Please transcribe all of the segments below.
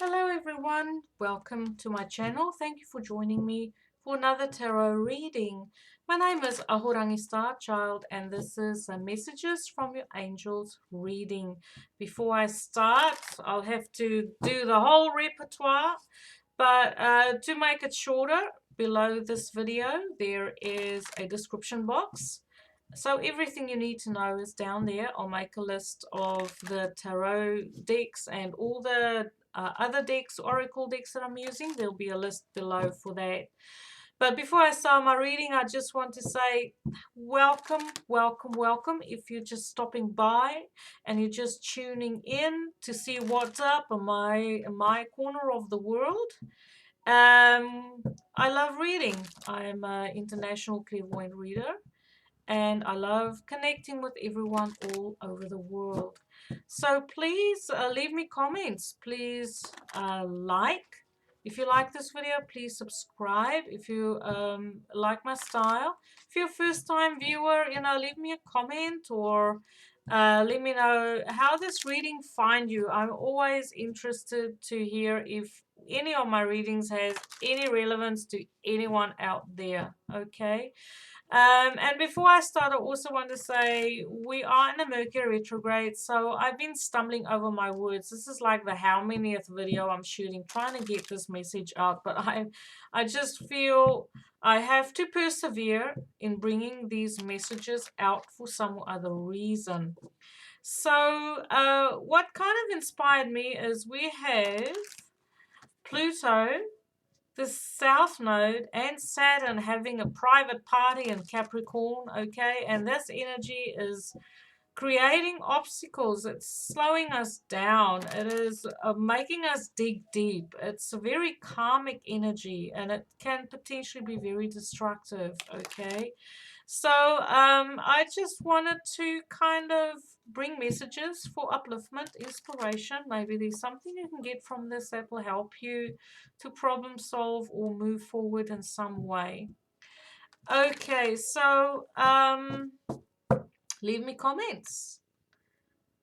Hello everyone, welcome to my channel. Thank you for joining me for another tarot reading. My name is Ahorangi Starchild and this is a messages from your angels reading. Before I start, I'll have to do the whole repertoire, but to make it shorter, below this video there is a description box. So everything you need to know is down there. I'll make a list of the tarot decks and all the other decks, oracle decks that I'm using. There'll be a list below for that. But before I start my reading, I just want to say welcome, welcome, welcome. If you're just stopping by and you're just tuning in to see what's up in my corner of the world. I love reading. I'm an international clairvoyant reader and I love connecting with everyone all over the world. So please leave me comments. Please like. If you like this video, please subscribe. If you like my style. If you're a first time viewer, leave me a comment or let me know how this reading find you. I'm always interested to hear if any of my readings has any relevance to anyone out there. Okay. And before I start, I also want to say we are in a Mercury retrograde, so I've been stumbling over my words. This is like the how manyth video I'm shooting, trying to get this message out, but I just feel I have to persevere in bringing these messages out for some other reason. So, what kind of inspired me is we have Pluto, the South Node, and Saturn having a private party in Capricorn, okay? And this energy is creating obstacles. It's slowing us down. It is making us dig deep. It's a very karmic energy and it can potentially be very destructive, okay? So I just wanted to kind of bring messages for upliftment, inspiration. Maybe there's something you can get from this that will help you to problem solve or move forward in some way. Okay, so leave me comments.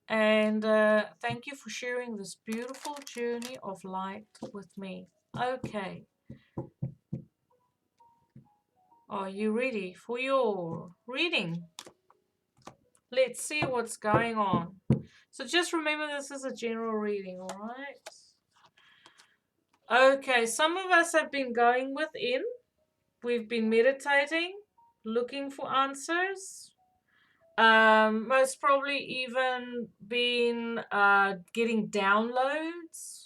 And thank you for sharing this beautiful journey of light with me. Okay. Are you ready for your reading? Let's see what's going on. So just remember this is a general reading, alright? Okay, some of us have been going within. We've been meditating, looking for answers. Most probably even been getting downloads.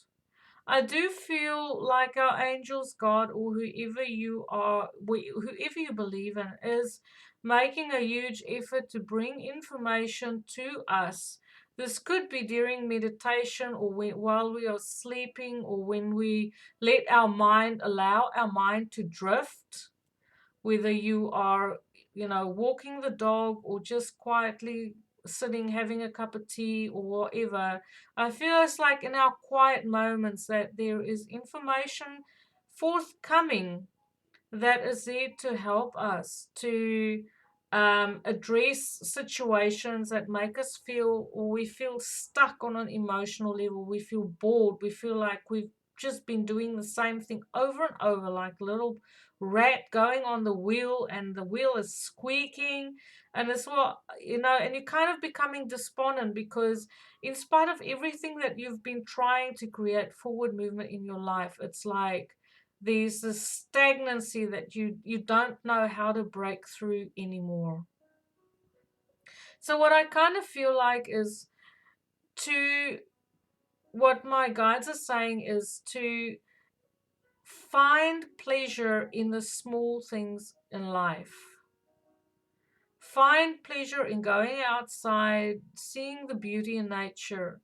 I do feel like our angels, God, or whoever you are, whoever you believe in, is making a huge effort to bring information to us. This could be during meditation or while we are sleeping or when we allow our mind to drift, whether you are, walking the dog or just quietly sitting having a cup of tea or whatever. I feel it's like in our quiet moments that there is information forthcoming that is there to help us to address situations that make us feel, or we feel stuck on an emotional level. We feel bored. We feel like we've just been doing the same thing over and over, like a little rat going on the wheel and the wheel is squeaking. And it's and you're kind of becoming despondent because in spite of everything that you've been trying to create forward movement in your life, it's like there's this stagnancy that you don't know how to break through anymore. So what I kind of feel like is to what my guides are saying is to find pleasure in the small things in life. Find pleasure in going outside, seeing the beauty in nature.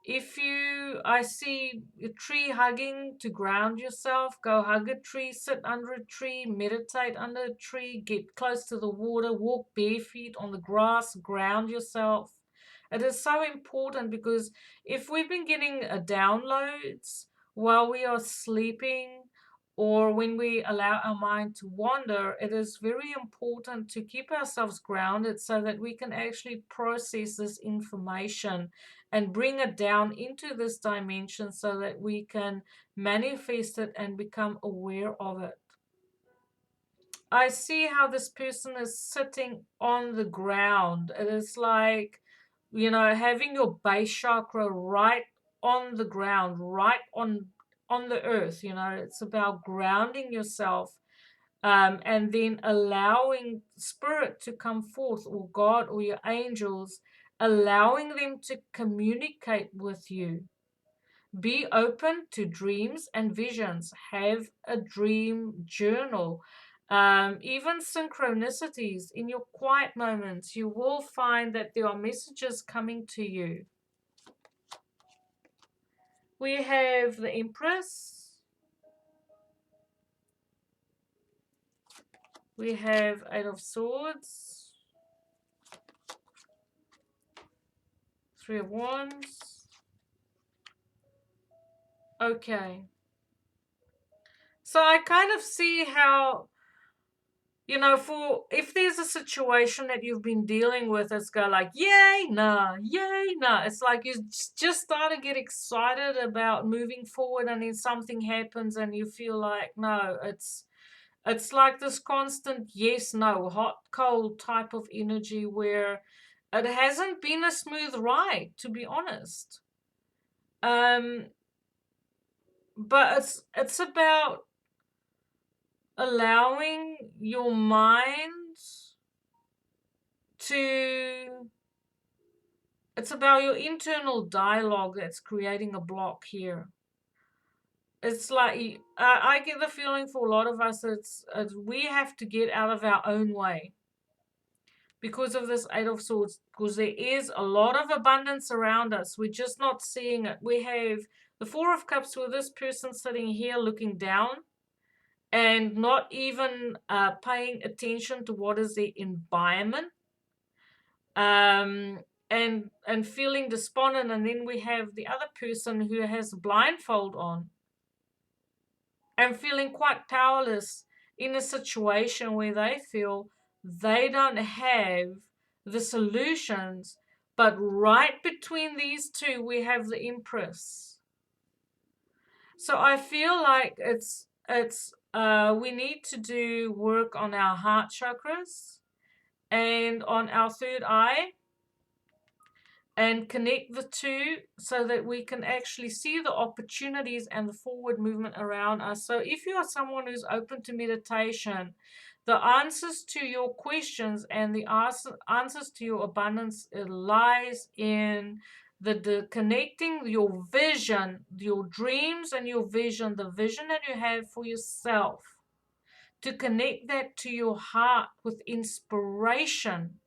I see a tree hugging to ground yourself, go hug a tree, sit under a tree, meditate under a tree, get close to the water, walk barefoot on the grass, ground yourself. It is so important because if we've been getting downloads while we are sleeping or when we allow our mind to wander, it is very important to keep ourselves grounded so that we can actually process this information and bring it down into this dimension so that we can manifest it and become aware of it. I see how this person is sitting on the ground. It is like, having your base chakra right on the ground, right on the earth. It's about grounding yourself, and then allowing spirit to come forth, or God or your angels, allowing them to communicate with you. Be open to dreams and visions. Have a dream journal. Even synchronicities in your quiet moments, you will find that there are messages coming to you. We have the Empress. We have Eight of Swords. Three of Wands. Okay. So I kind of see how, for if there's a situation that you've been dealing with, it's go like, yay, nah, yay, nah. It's like you just start to get excited about moving forward, and then something happens and you feel like, no, it's like this constant yes, no, hot, cold type of energy where it hasn't been a smooth ride, to be honest. But it's about allowing your mind to, it's about your internal dialogue that's creating a block here. It's like, I get the feeling for a lot of us, it's we have to get out of our own way because of this Eight of Swords, because there is a lot of abundance around us. We're just not seeing it. We have the Four of Cups with this person sitting here looking down and not even paying attention to what is the environment, and feeling despondent. And then we have the other person who has a blindfold on and feeling quite powerless in a situation where they feel they don't have the solutions. But right between these two, we have the Empress. So I feel like it's we need to do work on our heart chakras and on our third eye, and connect the two so that we can actually see the opportunities and the forward movement around us. So if you are someone who's open to meditation, the answers to your questions and the answers to your abundance, it lies in the connecting your vision, your dreams and your vision, the vision that you have for yourself, to connect that to your heart with inspiration,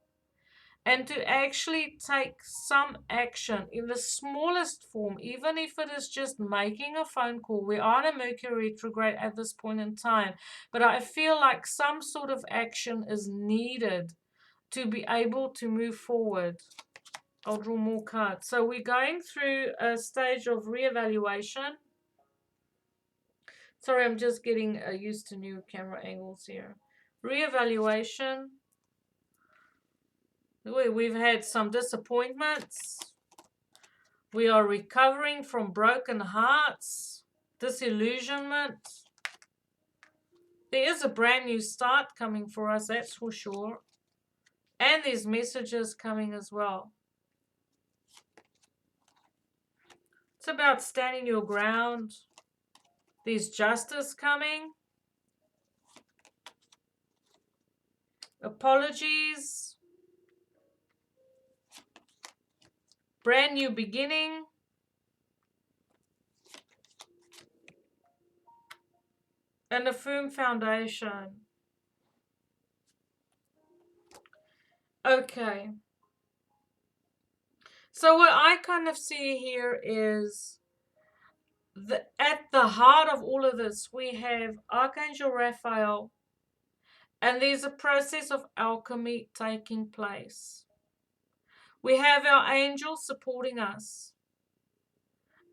and to actually take some action in the smallest form, even if it is just making a phone call. We are in a Mercury retrograde at this point in time, but I feel like some sort of action is needed to be able to move forward. I'll draw more cards. So we're going through a stage of reevaluation. Sorry, I'm just getting used to new camera angles here. Reevaluation. We've had some disappointments. We are recovering from broken hearts, disillusionment. There is a brand new start coming for us, that's for sure. And there's messages coming as well. It's about standing your ground. There's justice coming. Apologies. Brand new beginning. And a firm foundation. Okay. So what I kind of see here is at the heart of all of this, we have Archangel Raphael, and there's a process of alchemy taking place. We have our angels supporting us,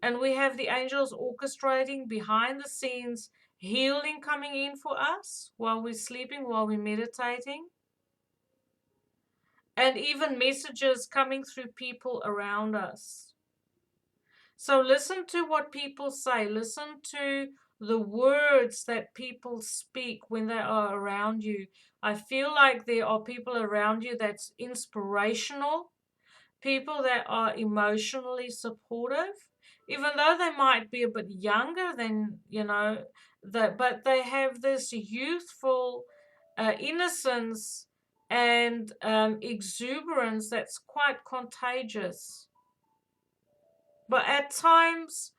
and we have the angels orchestrating behind the scenes, healing coming in for us while we're sleeping, while we're meditating, and even messages coming through people around us. So listen to what people say. Listen to the words that people speak when they are around you. I feel like there are people around you that's inspirational, people that are emotionally supportive, even though they might be a bit younger than, that, but they have this youthful innocence and exuberance that's quite contagious. But at times,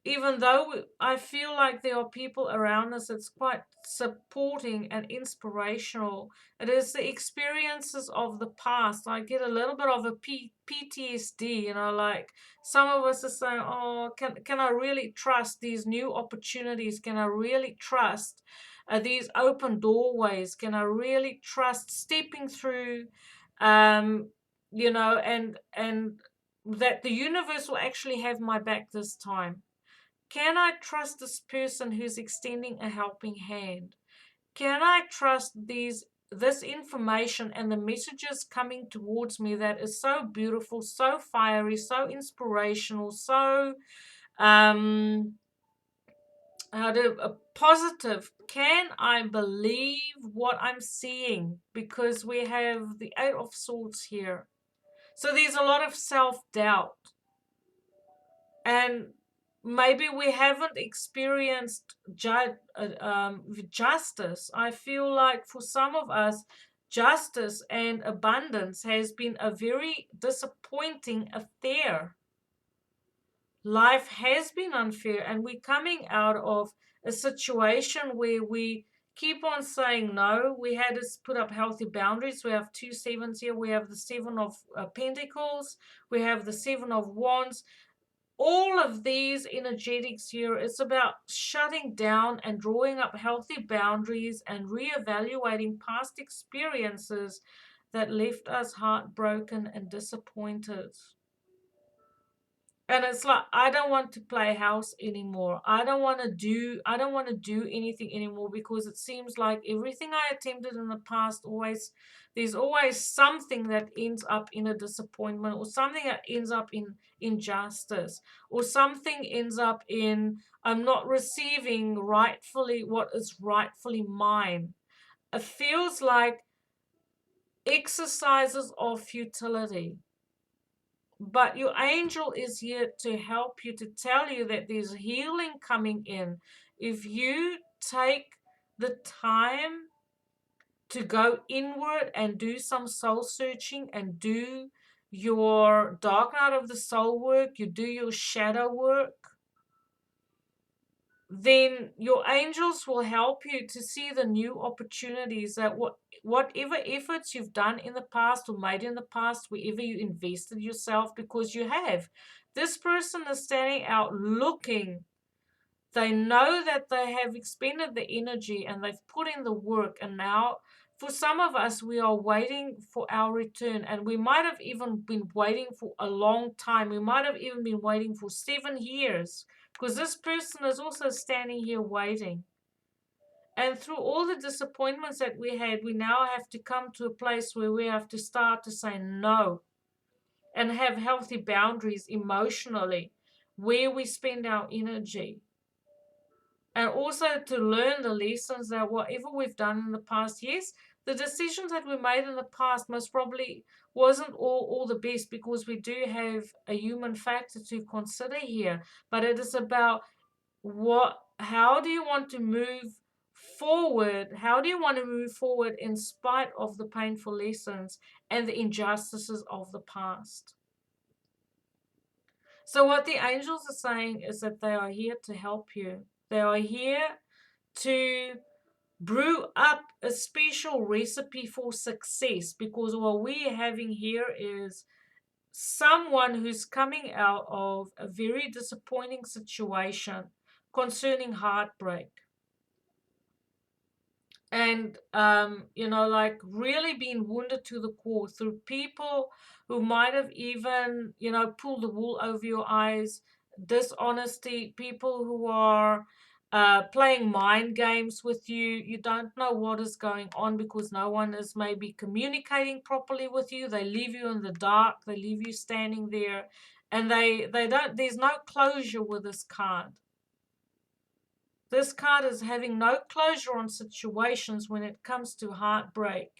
even though I feel like there are people around us that's quite supporting and inspirational, it is the experiences of the past. I get a little bit of a PTSD, like some of us are saying, oh, can I really trust these new opportunities? Can I really trust these open doorways? Can I really trust stepping through, um, and that the universe will actually have my back this time? Can I trust this person who's extending a helping hand? Can I trust this information and the messages coming towards me that is so beautiful, so fiery, so inspirational, so um positive? Can I believe what I'm seeing? Because we have the Eight of Swords here. So there's a lot of self-doubt. And maybe we haven't experienced justice. I feel like for some of us, justice and abundance has been a very disappointing affair. Life has been unfair, and we're coming out of a situation where we keep on saying no. We had to put up healthy boundaries. We have two sevens here. We have the Seven of Pentacles. We have the Seven of Wands. All of these energetics here, it's about shutting down and drawing up healthy boundaries and reevaluating past experiences that left us heartbroken and disappointed. And it's like, I don't want to play house anymore. I don't want to do anything anymore, because it seems like everything I attempted in the past, there's always something that ends up in a disappointment, or something that ends up in injustice, or something ends up in I'm not receiving rightfully what is rightfully mine. It feels like exercises of futility. But your angel is here to help you, to tell you that there's healing coming in. If you take the time to go inward and do some soul searching and do your dark night of the soul work, you do your shadow work, then your angels will help you to see the new opportunities, that whatever efforts you've done in the past or made in the past, wherever you invested yourself, because you have. This person is standing out looking. They know that they have expended the energy and they've put in the work, and now for some of us, we are waiting for our return, and we might have even been waiting for a long time. We might have even been waiting for 7 years, because this person is also standing here waiting. And through all the disappointments that we had, we now have to come to a place where we have to start to say no and have healthy boundaries emotionally where we spend our energy. And also to learn the lessons that whatever we've done in the past, yes, the decisions that we made in the past most probably wasn't all the best, because we do have a human factor to consider here. But it is about how do you want to move forward? How do you want to move forward in spite of the painful lessons and the injustices of the past? So what the angels are saying is that they are here to help you. They are here to brew up a special recipe for success, because what we're having here is someone who's coming out of a very disappointing situation concerning heartbreak, and like really being wounded to the core through people who might have even pulled the wool over your eyes, dishonesty, people who are playing mind games with you. You don't know what is going on, because no one is maybe communicating properly with you. They leave you in the dark, they leave you standing there, And they don't, there's no closure with this card. This card is having no closure on situations when it comes to heartbreak.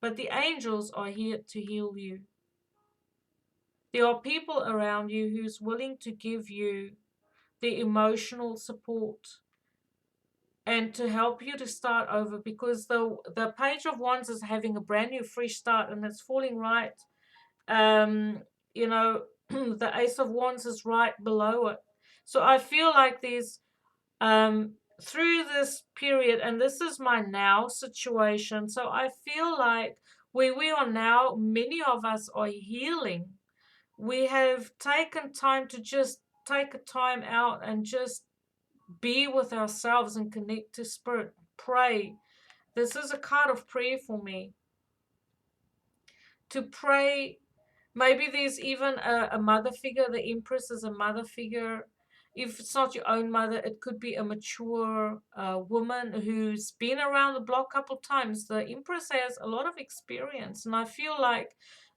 But the angels are here to heal you. There are people around you who's willing to give you the emotional support and to help you to start over, because the Page of Wands is having a brand new fresh start, and it's falling right. You know, the Ace of Wands is right below it. So I feel like there's through this period, and this is my now situation, so I feel like where we are now, many of us are healing. We have taken time to just take a time out and just be with ourselves and connect to spirit, pray. This is a card of prayer for me, to pray. Maybe there's even a mother figure. The Empress is a mother figure. If it's not your own mother, it could be a mature woman who's been around the block a couple times. The Empress has a lot of experience, and I feel like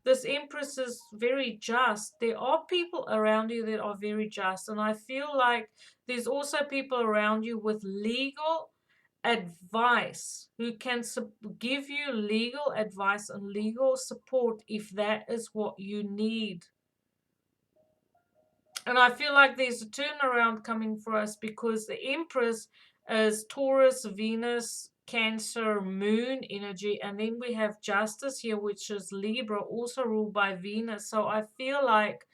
this Empress is very just. There are people around you that are very just, and I feel like there's also people around you with legal advice, who can give you legal advice and legal support if that is what you need. And I feel like there's a turnaround coming for us, because the Empress is Taurus, Venus, Cancer, Moon energy, and then we have Justice here, which is Libra, also ruled by Venus. So I feel like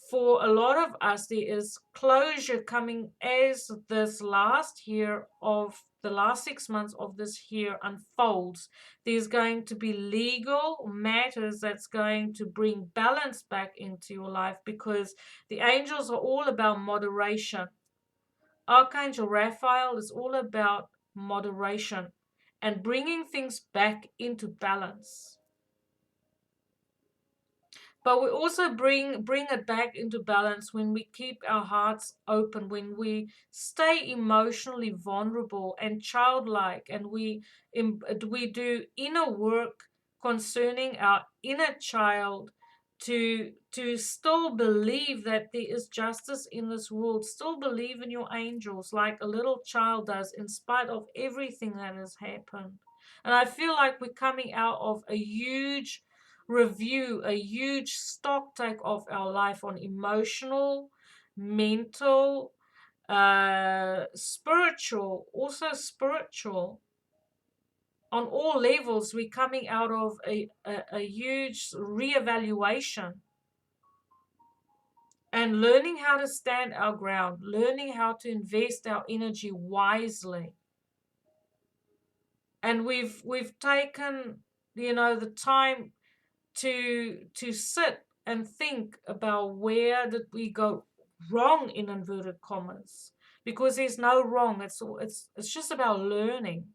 for a lot of us, there is closure coming as this last year of the last 6 months of this year unfolds. There's going to be legal matters that's going to bring balance back into your life, because the angels are all about moderation. Archangel Raphael is all about moderation and bringing things back into balance. But we also bring it back into balance when we keep our hearts open, when we stay emotionally vulnerable and childlike, and we do inner work concerning our inner child, to still believe that there is justice in this world, still believe in your angels like a little child does, in spite of everything that has happened. And I feel like we're coming out of a huge review, a huge stock take of our life on emotional, mental, spiritual, also spiritual. On all levels, we're coming out of a huge reevaluation and learning how to stand our ground, learning how to invest our energy wisely. And we've taken, the time to sit and think about where did we go wrong, in inverted commas, because there's no wrong. It's just about learning.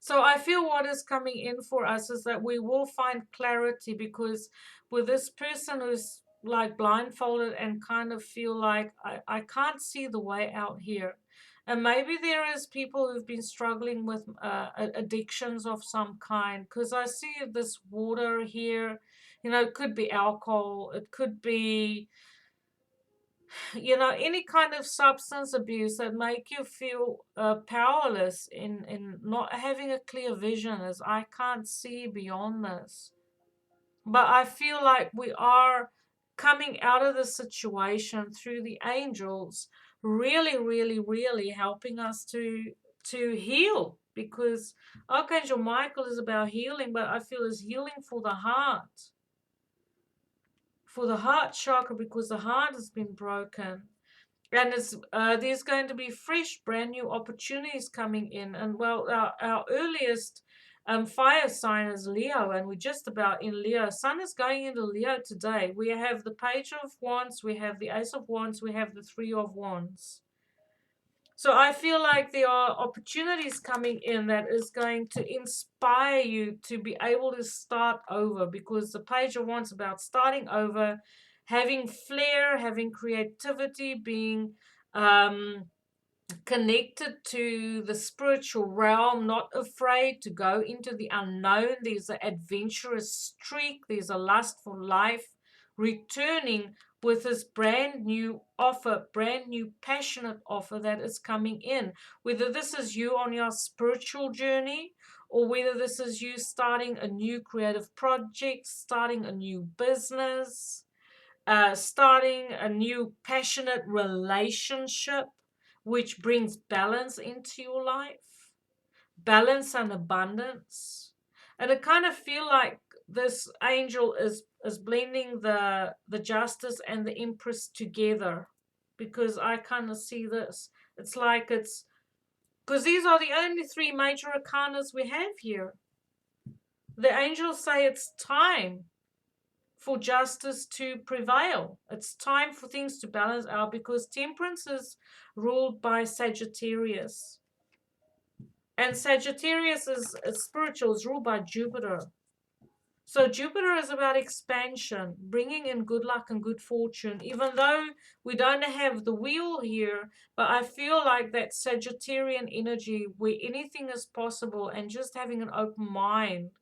So I feel what is coming in for us is that we will find clarity, because with this person who's like blindfolded and kind of feel like I can't see the way out here. And maybe there is people who've been struggling with addictions of some kind, because I see this water here. It could be alcohol, it could be any kind of substance abuse that make you feel powerless, in not having a clear vision, as I can't see beyond this. But I feel like we are coming out of the situation through the angels, really, really, really helping us to heal, because Archangel Michael is about healing, but I feel is healing for the heart, chakra, because the heart has been broken. And there's going to be fresh, brand new opportunities coming in. And well, our earliest fire sign is Leo, and we're just about in Leo. Sun is going into Leo today. We have the Page of Wands, we have the Ace of Wands, we have the Three of Wands. So I feel like there are opportunities coming in that is going to inspire you to be able to start over, because the Page of Wands is about starting over, having flair, having creativity, being connected to the spiritual realm, not afraid to go into the unknown. There's an adventurous streak, there's a lust for life, returning with this brand new offer, brand new passionate offer that is coming in. Whether this is you on your spiritual journey, or whether this is you starting a new creative project, starting a new business, starting a new passionate relationship, which brings balance into your life, balance and abundance. And I kind of feel like this angel is blending the justice and the empress together, because I kind of see this. It's like it's because these are the only three major arcanas we have here. The angels say it's time for justice to prevail. It's time for things to balance out, because temperance is ruled by Sagittarius. And Sagittarius is spiritual, is ruled by Jupiter. So Jupiter is about expansion, bringing in good luck and good fortune, even though we don't have the wheel here. But I feel like that Sagittarian energy where anything is possible, and just having an open mind,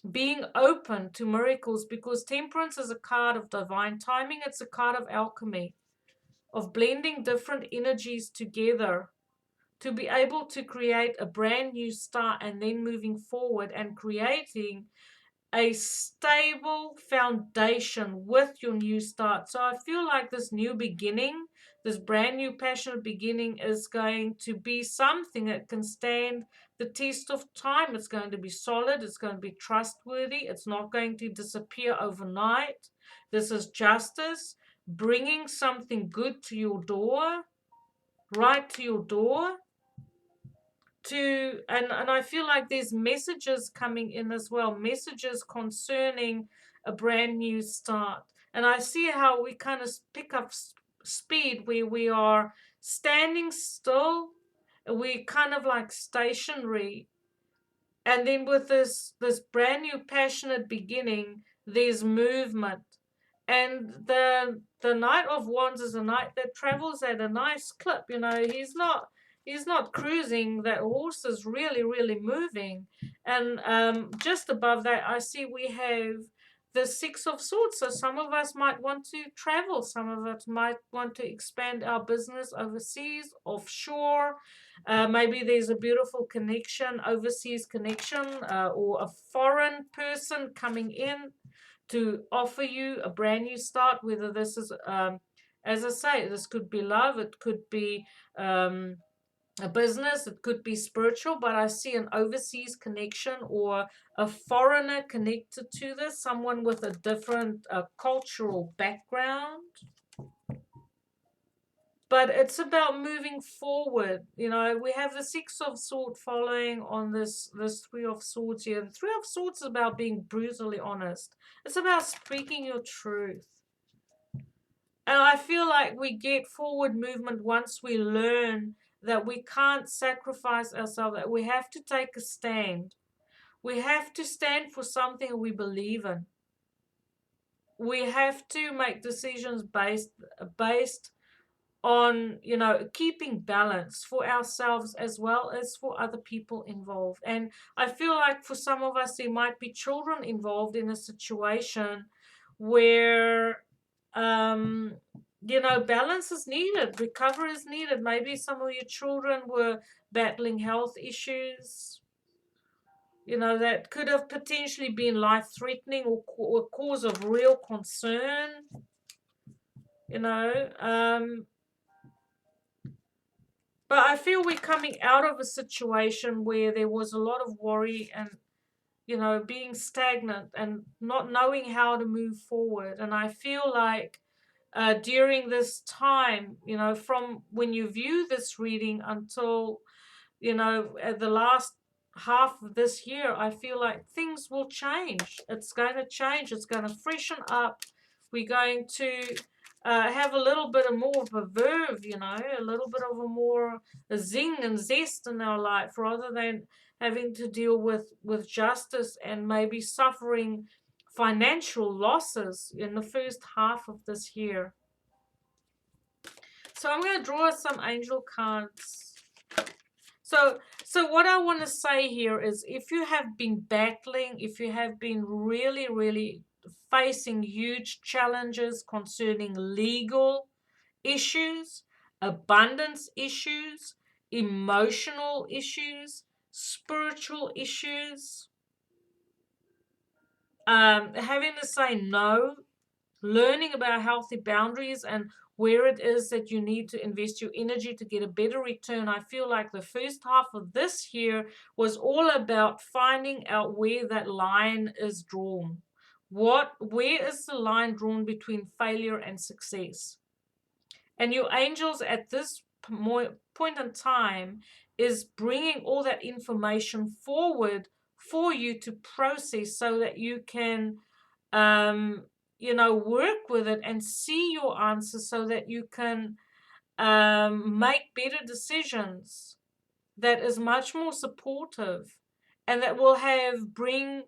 being open to miracles, because temperance is a card of divine timing. It's a card of alchemy, of blending different energies together to be able to create a brand new start, and then moving forward and creating a stable foundation with your new start. So I feel like this new beginning, this brand new passionate beginning, is going to be something that can stand the test of time. It's going to be solid. It's going to be trustworthy. It's not going to disappear overnight. This is justice, bringing something good to your door, right to your door. And I feel like there's messages coming in as well, messages concerning a brand new start. And I see how we kind of pick up speed, where we are standing still, we kind of like stationary, and then with this brand new passionate beginning, there's movement. And the Knight of Wands is a knight that travels at a nice clip. He's not cruising. That horse is really, really moving. And just above that, I see we have the Six of Swords. So some of us might want to travel. Some of us might want to expand our business overseas, offshore. Maybe there's a beautiful connection, overseas connection, or a foreign person coming in to offer you a brand new start. Whether this is, as I say, this could be love, it could be a business, it could be spiritual, but I see an overseas connection, or a foreigner connected to this, someone with a different cultural background. But it's about moving forward. We have the Six of Swords following on this Three of Swords here. The Three of Swords is about being brutally honest. It's about speaking your truth. And I feel like we get forward movement once we learn that we can't sacrifice ourselves, that we have to take a stand. We have to stand for something we believe in. We have to make decisions based on keeping balance for ourselves as well as for other people involved. And I feel like for some of us, there might be children involved in a situation where balance is needed, recovery is needed. Maybe some of your children were battling health issues, that could have potentially been life-threatening, or cause of real concern. But I feel we're coming out of a situation where there was a lot of worry and, being stagnant and not knowing how to move forward. And I feel like during this time, from when you view this reading until, at the last half of this year, I feel like things will change. It's going to change. It's going to freshen up. We're going to have a little bit of more of a verve, a little bit of a more zing and zest in our life, rather than having to deal with justice and maybe suffering financial losses in the first half of this year. So I'm going to draw some angel cards. So what I want to say here is, if you have been battling, if you have been really, really facing huge challenges concerning legal issues, abundance issues, emotional issues, spiritual issues, having to say no, learning about healthy boundaries and where it is that you need to invest your energy to get a better return. I feel like the first half of this year was all about finding out where that line is drawn. Where is the line drawn between failure and success? And your angels at this point in time is bringing all that information forward for you to process so that you can work with it and see your answers so that you can make better decisions that is much more supportive and that will bring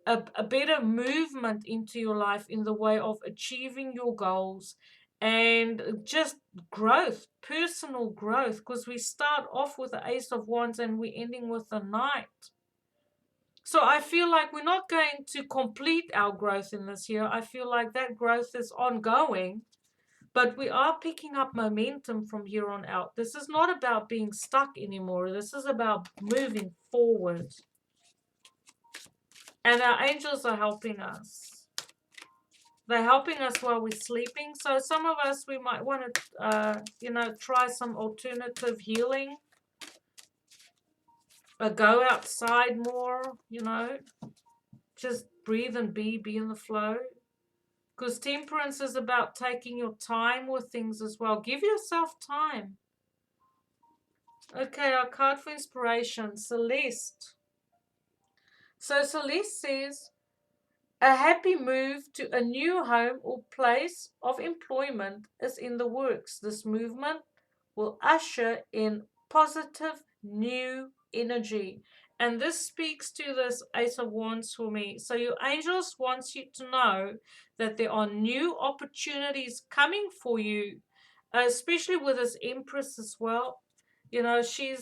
a better movement into your life in the way of achieving your goals and just growth, personal growth, because we start off with the Ace of Wands and we're ending with the Knight. So I feel like we're not going to complete our growth in this year. I feel like that growth is ongoing, but we are picking up momentum from here on out. This is not about being stuck anymore. This is about moving forward. And our angels are helping us. They're helping us while we're sleeping. So some of us, we might want to, try some alternative healing. Go outside more, just breathe and be in the flow. Because temperance is about taking your time with things as well. Give yourself time. Okay, our card for inspiration, Celeste. So Celeste says, a happy move to a new home or place of employment is in the works. This movement will usher in positive new energy. And this speaks to this Ace of Wands for me. So your angels wants you to know that there are new opportunities coming for you, especially with this Empress as well. She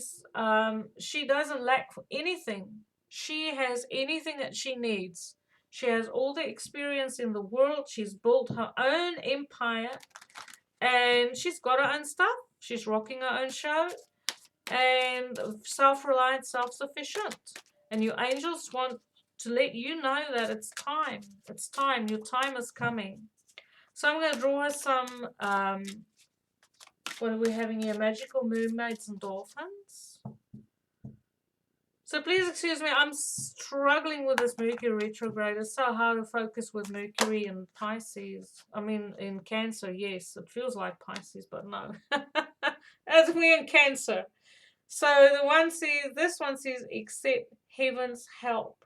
doesn't lack for anything. She has anything that she needs. She has all the experience in the world. She's built her own empire and she's got her own stuff. She's rocking her own show and self-reliant, self-sufficient. And your angels want to let you know that it's time. It's time. Your time is coming. So I'm going to draw her some, what are we having here? Magical Mermaids and Dolphins. So please excuse me, I'm struggling with this Mercury retrograde. It's so hard to focus with Mercury and Pisces. I mean, in Cancer, yes, it feels like Pisces, but no. As we're in Cancer. So this one says, accept heaven's help.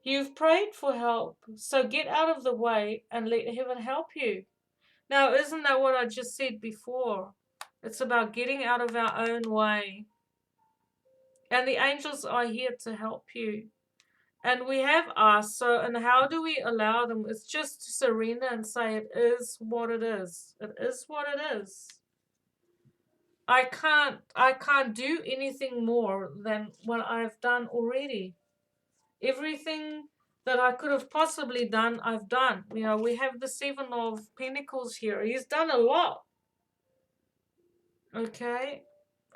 You've prayed for help, so get out of the way and let heaven help you. Now, isn't that what I just said before? It's about getting out of our own way. And the angels are here to help you. And we have asked, and how do we allow them? It's just to surrender and say it is what it is. It is what it is. I can't do anything more than what I've done already. Everything that I could have possibly done, I've done. We have the Seven of Pentacles here. He's done a lot. Okay?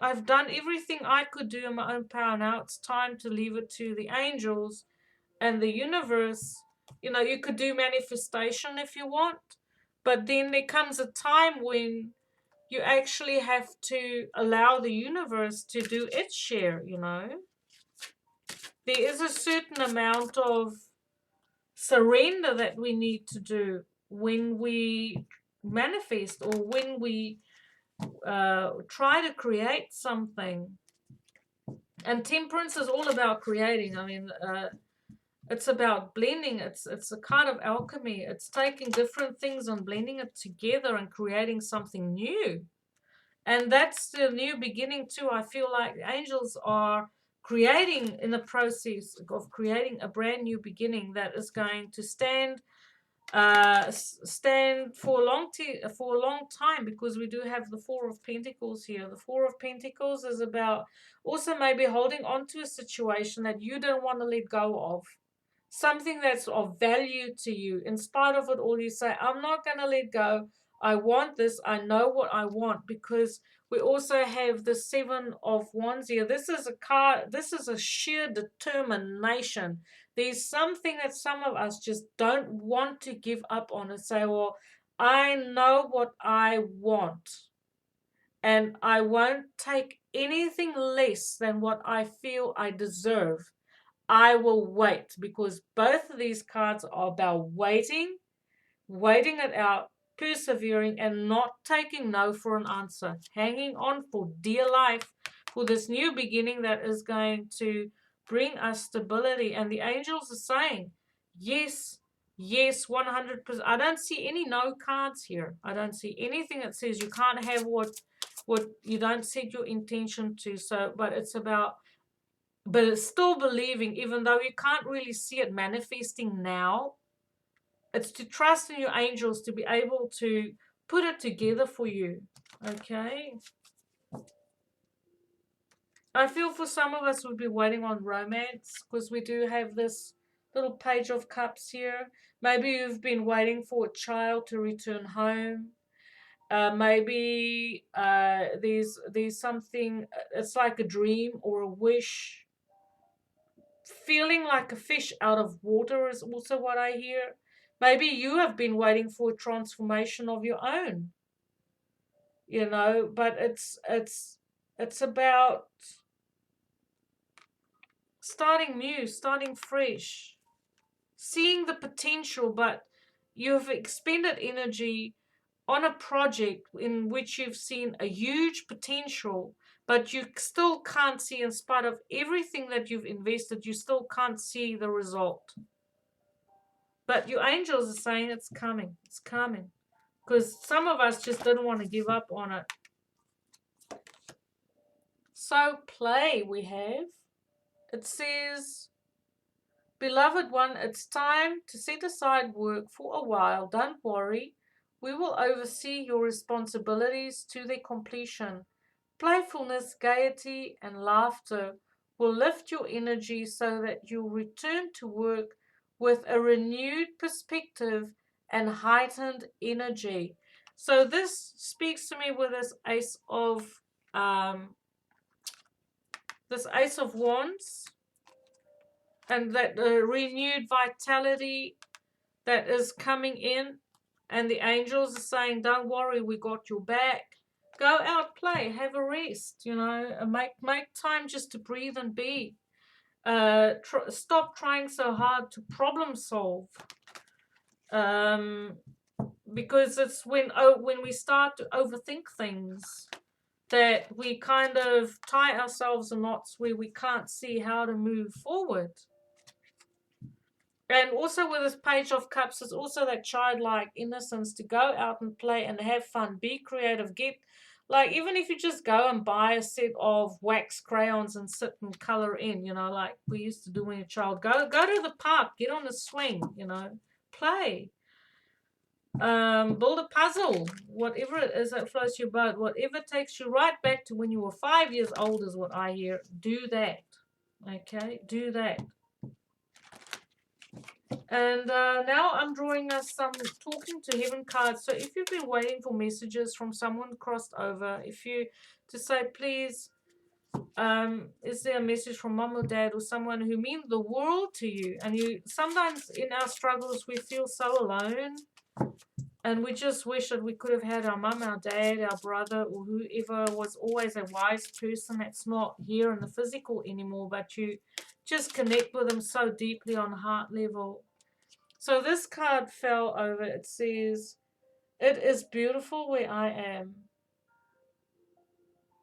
I've done everything I could do in my own power. Now it's time to leave it to the angels and the universe. You could do manifestation if you want, but then there comes a time when you actually have to allow the universe to do its share, There is a certain amount of surrender that we need to do when we manifest or when we try to create something. And temperance is all about creating. I mean, it's about blending. It's a kind of alchemy. It's taking different things and blending it together and creating something new. And that's the new beginning too. I feel like angels are creating, in the process of creating, a brand new beginning that is going to stand for a long time, because we do have the Four of Pentacles here. The Four of Pentacles is about also maybe holding on to a situation that you don't want to let go of. something that's of value to you. In spite of it all, you say, I'm not going to let go. I want this. I know what I want, because we also have the Seven of Wands here. This is a card, this is a sheer determination. There's something that some of us just don't want to give up on and say, well, I know what I want, and I won't take anything less than what I feel I deserve. I will wait, because both of these cards are about waiting it out, persevering, and not taking no for an answer, hanging on for dear life for this new beginning that is going to bring us stability. And the angels are saying, yes, yes, 100%. I don't see any no cards here. I don't see anything that says you can't have what you don't set your intention to. So, but it's about, but it's still believing, even though you can't really see it manifesting now. It's to trust in your angels to be able to put it together for you. Okay. I feel for some of us would be waiting on romance, because we do have this little page of cups here. Maybe you've been waiting for a child to return home. Maybe there's something. It's like a dream or a wish. Feeling like a fish out of water is also what I hear. Maybe you have been waiting for a transformation of your own, but it's about starting new, starting fresh, seeing the potential, but you've expended energy on a project in which you've seen a huge potential, but you still can't see, in spite of everything that you've invested, you still can't see the result. But your angels are saying it's coming. It's coming. Because some of us just didn't want to give up on it. So play we have. It says, beloved one, it's time to set aside work for a while. Don't worry. We will oversee your responsibilities to their completion. Playfulness, gaiety, and laughter will lift your energy so that you'll return to work with a renewed perspective and heightened energy. So this speaks to me with this Ace of Wands, and that renewed vitality that is coming in, and the angels are saying, don't worry, we got your back. Go out, play, have a rest, make time just to breathe and be. Stop trying so hard to problem solve. Because it's when we start to overthink things that we kind of tie ourselves in knots where we can't see how to move forward. And also with this Page of Cups, is also that childlike innocence to go out and play and have fun, be creative, like, even if you just go and buy a set of wax crayons and sit and color in, like we used to do when you're a child. Go to the park, get on the swing, play. Build a puzzle, whatever it is that floats your boat, whatever takes you right back to when you were 5 years old is what I hear. Do that. Okay, do that. And now I'm drawing us some talking to heaven cards. So if you've been waiting for messages from someone crossed over, to say, please, is there a message from mom or dad or someone who means the world to you? And sometimes in our struggles we feel so alone, and we just wish that we could have had our mum, our dad, our brother, or whoever was always a wise person that's not here in the physical anymore, but you just connect with them so deeply on heart level. So this card fell over. It says, it is beautiful where I am.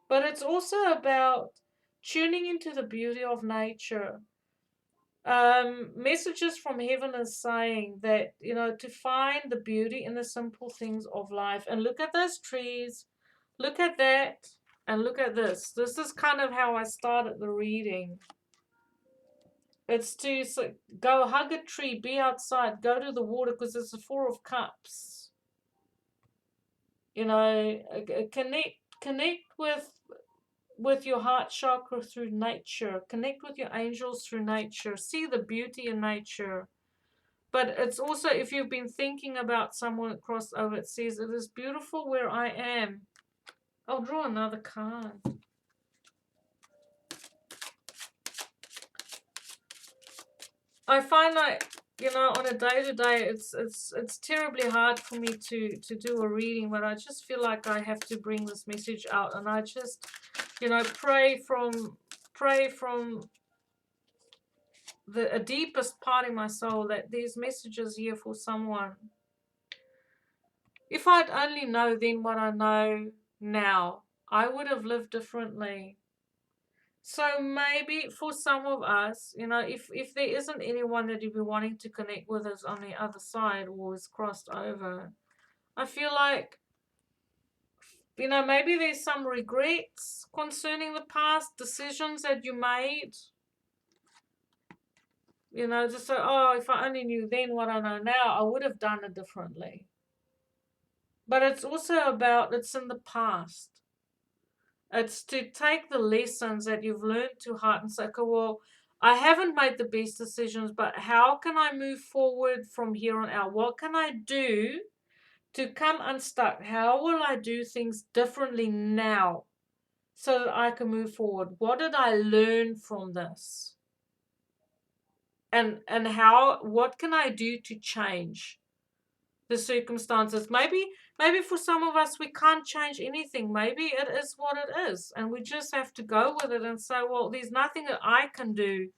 But it's also about tuning into the beauty of nature. Messages from heaven is saying that, to find the beauty in the simple things of life. And look at those trees, look at that, and look at this. This is kind of how I started the reading. It's to go hug a tree, be outside, go to the water, because it's the Four of Cups. Connect with with your heart chakra through nature. Connect with your angels through nature. See the beauty in nature. But it's also, if you've been thinking about someone that crossed over, it says, it is beautiful where I am. I'll draw another card. I find like, on a day-to-day, it's terribly hard for me to do a reading, but I just feel like I have to bring this message out, and I just, pray from the deepest part in my soul that there's messages here for someone. If I'd only know then what I know now, I would have lived differently. So maybe for some of us, if there isn't anyone that you've been wanting to connect with us on the other side or has crossed over, I feel like, maybe there's some regrets concerning the past decisions that you made. Just so, oh, if I only knew then what I know now, I would have done it differently. But it's also about, it's in the past. It's to take the lessons that you've learned to heart and say, okay, well, I haven't made the best decisions, but how can I move forward from here on out? What can I do to come unstuck? How will I do things differently now so that I can move forward? What did I learn from this? And what can I do to change the circumstances? Maybe for some of us we can't change anything. Maybe it is what it is, and we just have to go with it and say, well, there's nothing that I can do,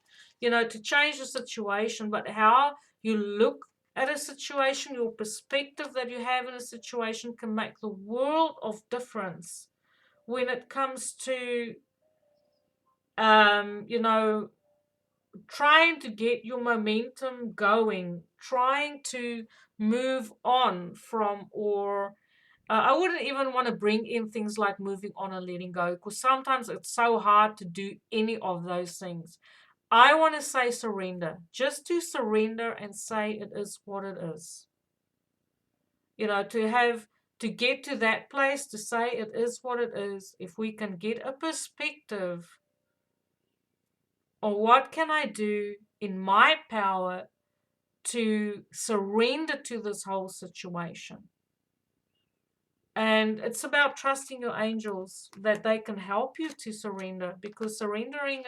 to change the situation. But how you look at a situation, your perspective that you have in a situation can make the world of difference when it comes to trying to get your momentum going, trying to move on from, or I wouldn't even want to bring in things like moving on and letting go, because sometimes it's so hard to do any of those things. I want to say surrender, just to surrender and say it is what it is. To get to that place, to say it is what it is. If we can get a perspective, or what can I do in my power to surrender to this whole situation? And it's about trusting your angels that they can help you to surrender, because surrendering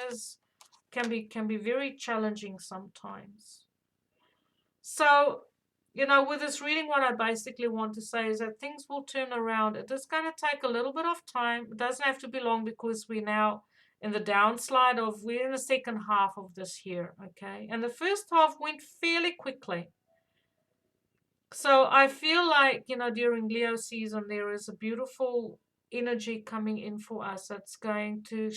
can be very challenging sometimes. So, with this reading, what I basically want to say is that things will turn around. It is going to take a little bit of time. It doesn't have to be long, because we're now in the downslide we're in the second half of this year, okay? And the first half went fairly quickly. So I feel like, during Leo season, there is a beautiful energy coming in for us that's going to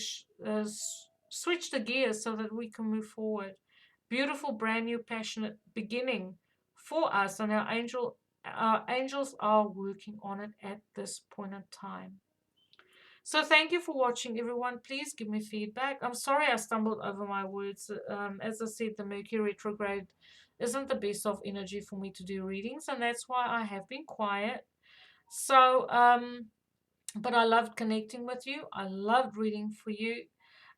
switch the gears so that we can move forward. Beautiful, brand new, passionate beginning for us, and our angels are working on it at this point in time. So thank you for watching, everyone. Please give me feedback. I'm sorry I stumbled over my words. As I said, the Mercury retrograde isn't the best of energy for me to do readings, and that's why I have been quiet. So, but I loved connecting with you. I loved reading for you,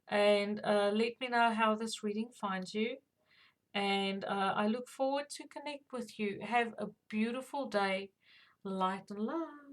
and let me know how this reading finds you. And I look forward to connect with you. Have a beautiful day. Light and love.